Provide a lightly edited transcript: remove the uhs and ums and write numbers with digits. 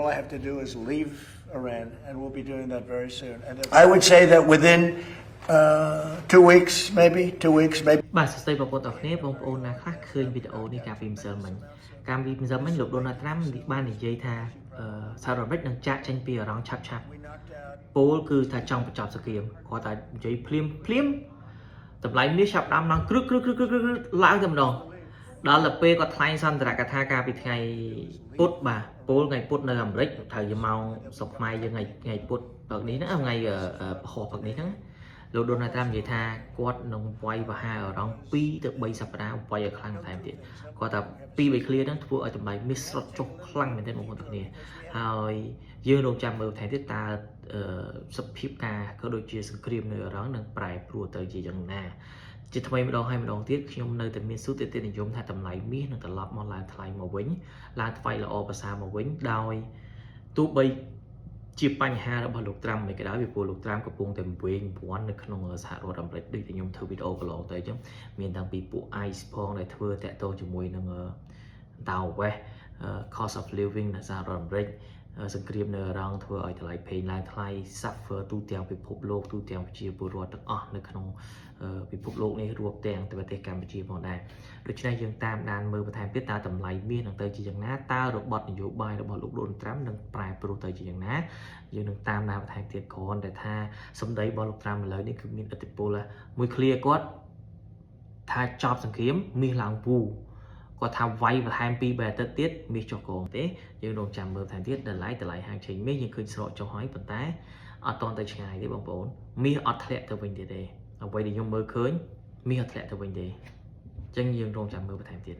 All I have to do is leave Iran, and we'll be doing that very soon. And I would say that within 2 weeks, maybe 2 weeks, maybe. បាទសួស្តីបងប្អូនទាំងគ្នាបងប្អូនណាខ្លះឃើញវីដេអូនេះកាលពីម្សិលមិញកាលពីម្សិលមិញលោក Donald Trump បាននិយាយថាសហរដ្ឋអាមេរិកនឹងចាកចេញពីអរងឆាប់ពលគឺថាចង់បញ្ចប់សង្គ្រាមគាត់ថានិយាយភ្លាមតម្លៃមាសចាប់ដើមឡើងគ្រឹកឡើងតែម្ដងដល់ទៅពេលគាត់ថ្លែងសន្ទរកថាកាលពីថ្ងៃពុធបាទពលថ្ងៃពុធនៅអាមេរិកត្រូវជាម៉ោងស្រុកខ្មែរយើងថ្ងៃពុធព្រឹកនេះហ្នឹងថ្ងៃពហុព្រឹកនេះហ្នឹងលោក Donald Trump និយាយថាគាត់នឹងវាយប្រហារអរង2 ទៅ 3 សប្តាហ៍វាយឲ្យខ្លាំងថែមទៀតគាត់ថា2-3 clear ហ្នឹងធ្វើឲ្យតម្លៃមាសស្រុតចុះខ្លាំងមែនទែនបងប្អូនទាំងគ្នាហើយយើងរងចាំមើលថែមទៀតតើសភាពការក៏ដូចជាសង្គ្រាមនៅអរងនឹងប្រែប្រួលទៅជាយ៉ាងណាជាថ្មីម្ដងហើយម្ដងទៀតខ្ញុំនៅតែមានសួរទិនិយមថាតម្លៃមាសនឹងត្រឡប់មកឡើងថ្លៃមកវិញឡើងថ្លៃល្អប្រសើរមកវិញដោយទោះបីជាបញ្ហារបស់លោក Trump មិនក៏ដោយពីព្រោះលោក Trump កំពុងតែវែងពាន់នៅក្នុងសហរដ្ឋអាមេរិកដូចតែខ្ញុំធ្វើវីដេអូកន្លងទៅអញ្ចឹងមានតាំងពីពួក ICE ផងដែលធ្វើតាក់ទងជាមួយនឹងដោវ៉េស cost of living នៅសហរដ្ឋអាមេរិកសង្គ្រាមនៅអរងធ្វើឲ្យតម្លៃពេញឡើងថ្លៃ suffer ទូទាំងពិភពលោកទូទាំងប្រជាពលរដ្ឋទាំងអស់នៅក្នុងពិភពលោកនេះរួមទាំងប្រទេសកម្ពុជាផងដែរដូច្នេះយើងតាមដានមើលបន្ថែមទៀតតើតម្លៃមាសនឹងទៅជាយ៉ាងណាតើរបបនយោបាយរបស់លោក Donald Trump នឹងប្រែប្រួលទៅជាយ៉ាងណាយើងនឹងតាមដានបន្ថែមទៀតគ្រាន់តែថាសម្ដីរបស់លោក Trump ឥឡូវនេះគឺមានឥទ្ធិពលមួយ clear គាត់ថាចប់សង្គ្រាមមាសឡើងពូគាត់ថាវាយបន្ថែម2 3 អាទិត្យទៀតមាសចុះកងទេយើងរងចាំមើលថែមទៀតតម្លៃហាងឆេងមាសយើងឃើញស្រកចុះហើយប៉ុន្តែអត់តន់ទៅឆ្ងាយទេបងប្អូនមាសអត់ធ្លាក់ទៅវិញទេអ្វីដែលខ្ញុំមើលឃើញមាសអត់ធ្លាក់ទៅវិញទេអញ្ចឹងយើងរងចាំមើលបន្ថែមទៀត